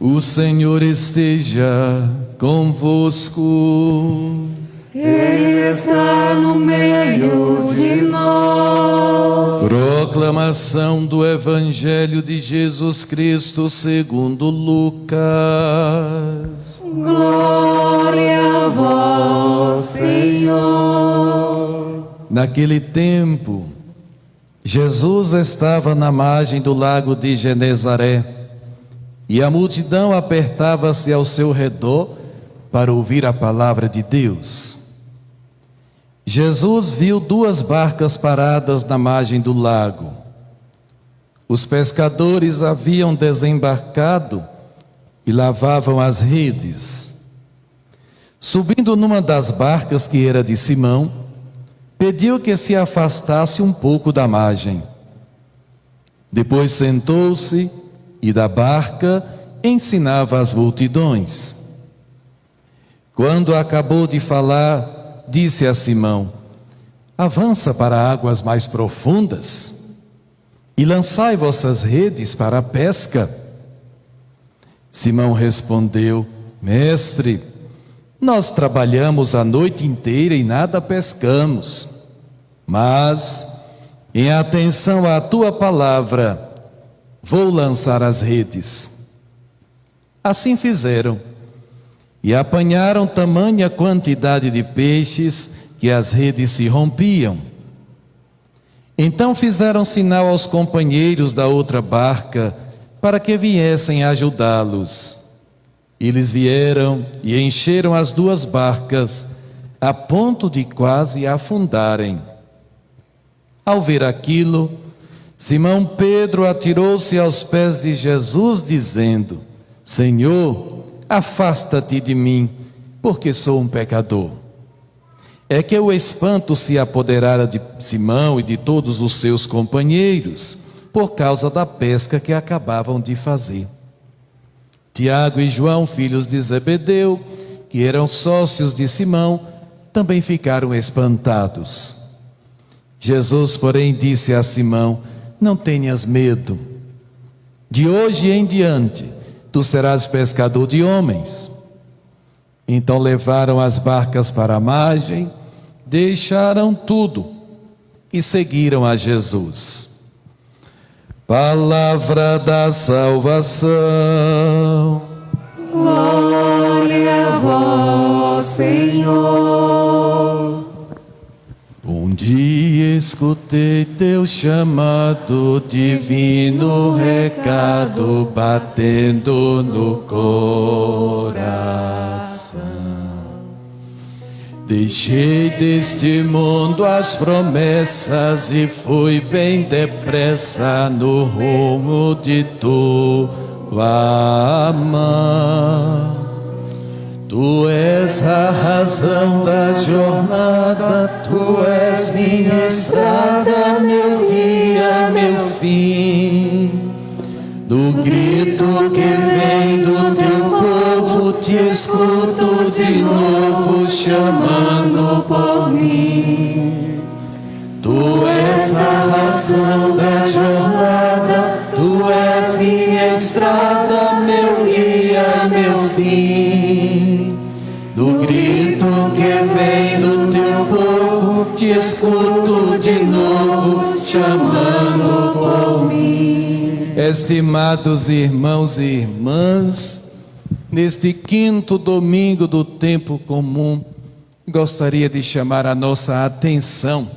O Senhor esteja convosco. Ele está no meio de nós. Proclamação do Evangelho de Jesus Cristo segundo Lucas. Glória a vós, Senhor. Naquele tempo, Jesus estava na margem do lago de Genezaré e a multidão apertava-se ao seu redor para ouvir a palavra de Deus. Jesus viu 2 barcas paradas na margem do lago. Os pescadores haviam desembarcado e lavavam as redes. Subindo numa das barcas, que era de Simão, pediu que se afastasse um pouco da margem. Depois sentou-se e da barca ensinava as multidões. Quando acabou de falar, disse a Simão: avança para águas mais profundas e lançai vossas redes para a pesca. Simão respondeu: Mestre, nós trabalhamos a noite inteira e nada pescamos, mas em atenção à tua palavra vou lançar as redes. Assim fizeram e apanharam tamanha quantidade de peixes que as redes se rompiam. Então fizeram sinal aos companheiros da outra barca para que viessem ajudá-los. Eles vieram e encheram as 2 barcas a ponto de quase afundarem. Ao ver aquilo, Simão Pedro atirou-se aos pés de Jesus, dizendo: Senhor, afasta-te de mim, porque sou um pecador. É que o espanto se apoderara de Simão e de todos os seus companheiros, por causa da pesca que acabavam de fazer. Tiago e João, filhos de Zebedeu, que eram sócios de Simão, também ficaram espantados. Jesus, porém, disse a Simão: não tenhas medo. De hoje em diante, tu serás pescador de homens. Então levaram as barcas para a margem, deixaram tudo e seguiram a Jesus. Palavra da salvação. Glória a vós, Senhor. Um dia escutei teu chamado, divino recado batendo no coração. Deixei deste mundo as promessas e fui bem depressa no rumo de tua mão. Tu és a razão da jornada, tu és minha estrada, meu guia, meu fim. No grito que vem do teu povo, te escuto de novo, chamando por mim. Tu és a razão da jornada, tu és minha estrada, meu guia, meu fim. No grito que vem do teu povo, te escuto de novo, chamando por mim. Estimados irmãos e irmãs, neste 5º domingo do tempo comum, gostaria de chamar a nossa atenção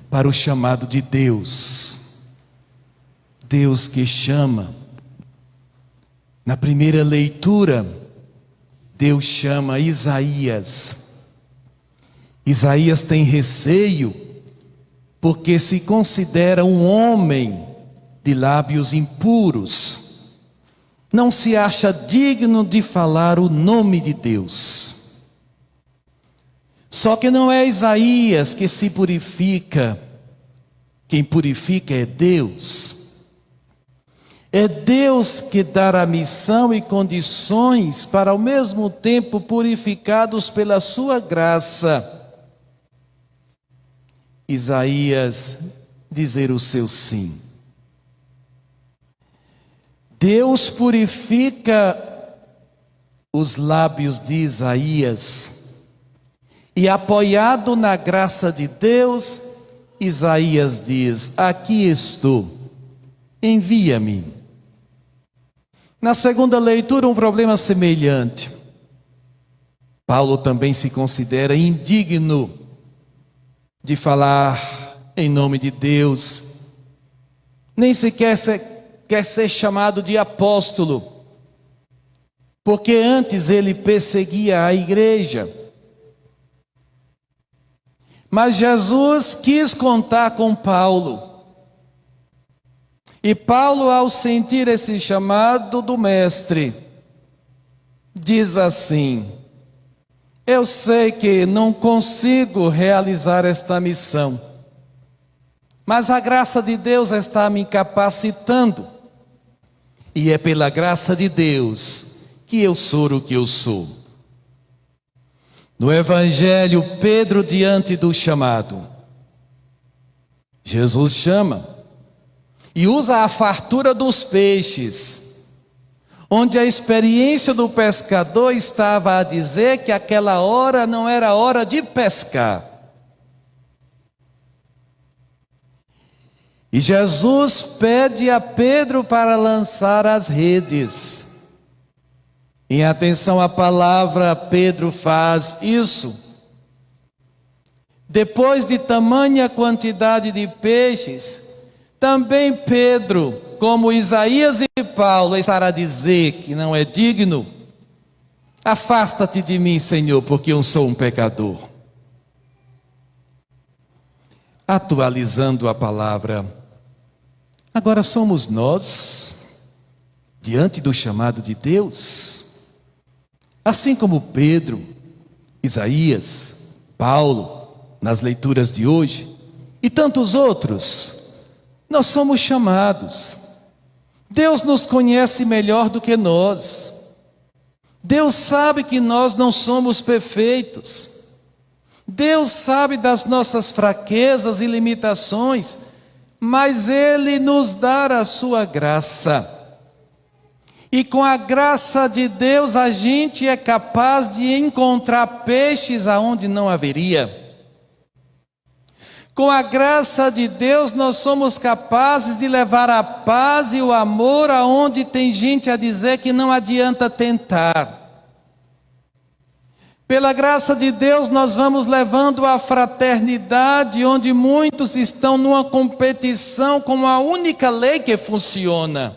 para o chamado de Deus. Deus que chama. Na primeira leitura, Deus chama Isaías. Isaías tem receio, porque se considera um homem de lábios impuros. Não se acha digno de falar o nome de Deus. Só que não é Isaías que se purifica. Quem purifica é Deus. É Deus que dá a missão e condições para, ao mesmo tempo, purificados pela sua graça, Isaías dizer o seu sim. Deus purifica os lábios de Isaías, e apoiado na graça de Deus, Isaías diz: aqui estou, envia-me. Na segunda leitura, um problema semelhante. Paulo também se considera indigno de falar em nome de Deus, nem sequer quer ser chamado de apóstolo, porque antes ele perseguia a igreja. Mas Jesus quis contar com Paulo. E Paulo, ao sentir esse chamado do mestre, diz assim: eu sei que não consigo realizar esta missão, mas a graça de Deus está me capacitando. E é pela graça de Deus que eu sou o que eu sou. No Evangelho, Pedro diante do chamado, Jesus chama e usa a fartura dos peixes, onde a experiência do pescador estava a dizer que aquela hora não era hora de pescar. E Jesus pede a Pedro para lançar as redes. Em atenção à palavra, Pedro faz isso. Depois de tamanha quantidade de peixes, também Pedro, como Isaías e Paulo, estará a dizer que não é digno. Afasta-te de mim, Senhor, porque eu sou um pecador. Atualizando a palavra, agora somos nós, diante do chamado de Deus, assim como Pedro, Isaías, Paulo, nas leituras de hoje, e tantos outros, nós somos chamados. Deus nos conhece melhor do que nós. Deus sabe que nós não somos perfeitos. Deus sabe das nossas fraquezas e limitações, mas Ele nos dá a sua graça. E com a graça de Deus a gente é capaz de encontrar peixes aonde não haveria. Com a graça de Deus nós somos capazes de levar a paz e o amor aonde tem gente a dizer que não adianta tentar. Pela graça de Deus nós vamos levando a fraternidade onde muitos estão numa competição com a única lei que funciona.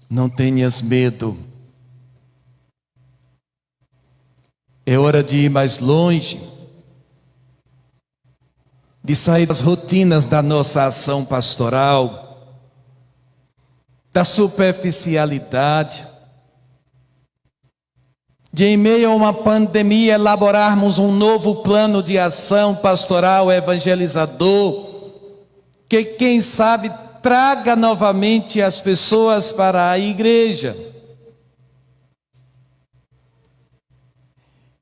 Não tenhas medo. É hora de ir mais longe, de sair das rotinas da nossa ação pastoral, da superficialidade, de em meio a uma pandemia elaborarmos um novo plano de ação pastoral evangelizador, que quem sabe traga novamente as pessoas para a igreja.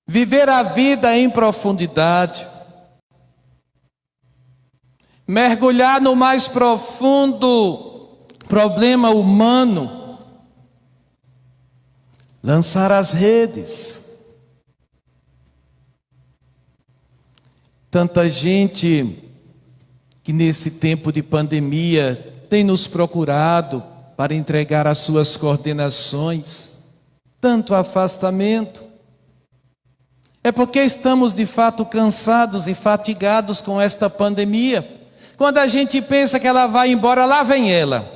Viver a vida em profundidade, mergulhar no mais profundo problema humano, lançar as redes. Tanta gente que nesse tempo de pandemia tem nos procurado para entregar as suas coordenações, tanto afastamento. É porque estamos de fato cansados e fatigados com esta pandemia. Quando a gente pensa que ela vai embora, lá vem ela.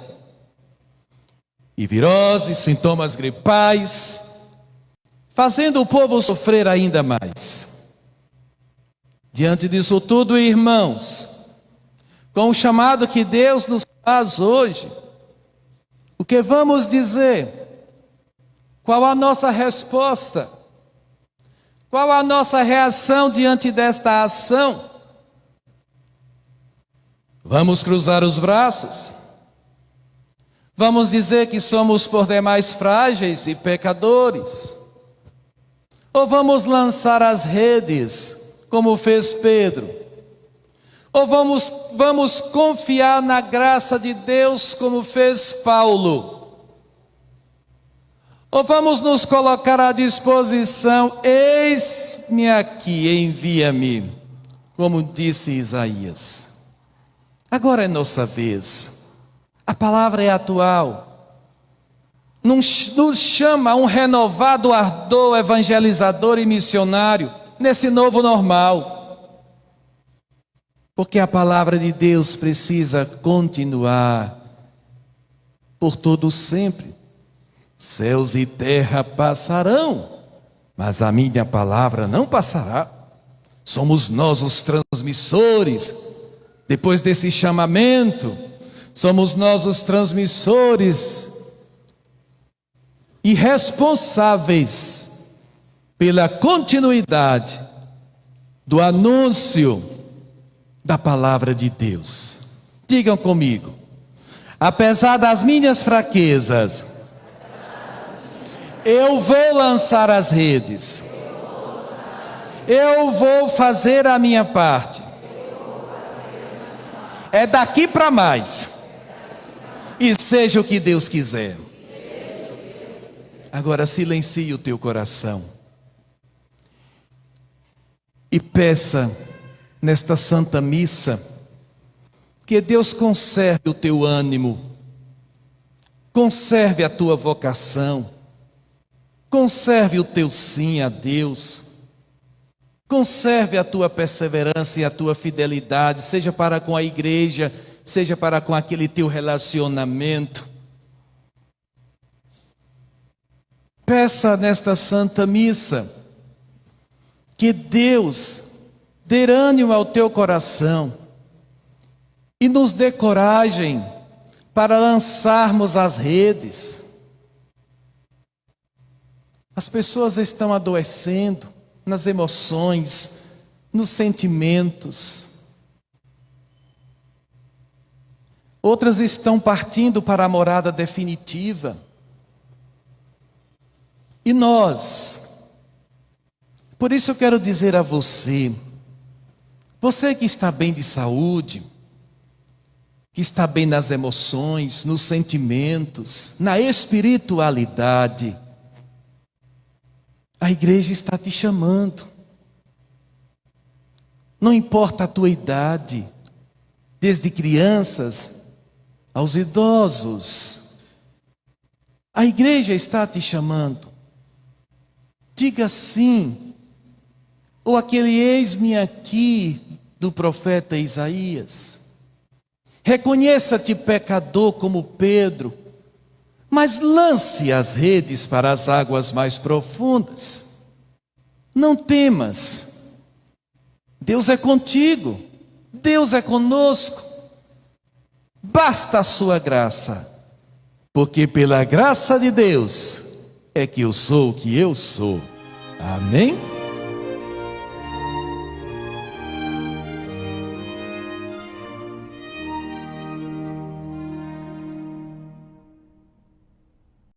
E virose, sintomas gripais, fazendo o povo sofrer ainda mais. Diante disso tudo, irmãos, com o chamado que Deus nos faz hoje, o que vamos dizer? Qual a nossa resposta? Qual a nossa reação diante desta ação? Vamos cruzar os braços? Vamos dizer que somos por demais frágeis e pecadores? Ou vamos lançar as redes, como fez Pedro? Ou vamos confiar na graça de Deus como fez Paulo? Ou vamos nos colocar à disposição, eis-me aqui, envia-me, como disse Isaías. Agora é nossa vez, a palavra é atual, nos chama a um renovado ardor evangelizador e missionário, nesse novo normal. Porque a palavra de Deus precisa continuar por todo sempre. Céus e terra passarão, mas a minha palavra não passará. Somos nós os transmissores, depois desse chamamento, somos nós os transmissores e responsáveis pela continuidade do anúncio da palavra de Deus. Digam comigo: apesar das minhas fraquezas, eu vou lançar as redes, eu vou fazer a minha parte, é daqui para mais, e seja o que Deus quiser. Agora silencie o teu coração e peça nesta Santa Missa que Deus conserve o teu ânimo, conserve a tua vocação, conserve o teu sim a Deus, conserve a tua perseverança e a tua fidelidade, seja para com a igreja, seja para com aquele teu relacionamento. Peça nesta Santa Missa que Deus dê ânimo ao teu coração e nos dê coragem para lançarmos as redes. As pessoas estão adoecendo nas emoções, nos sentimentos. Outras estão partindo para a morada definitiva. E nós, por isso eu quero dizer a você, você que está bem de saúde, que está bem nas emoções, nos sentimentos, na espiritualidade, a igreja está te chamando. Não importa a tua idade, desde crianças aos idosos, a igreja está te chamando. Diga sim, ou aquele eis-me aqui do profeta Isaías. Reconheça-te pecador como Pedro, mas lance as redes para as águas mais profundas. Não temas, Deus é contigo, Deus é conosco. Basta a sua graça, porque pela graça de Deus é que eu sou o que eu sou. Amém?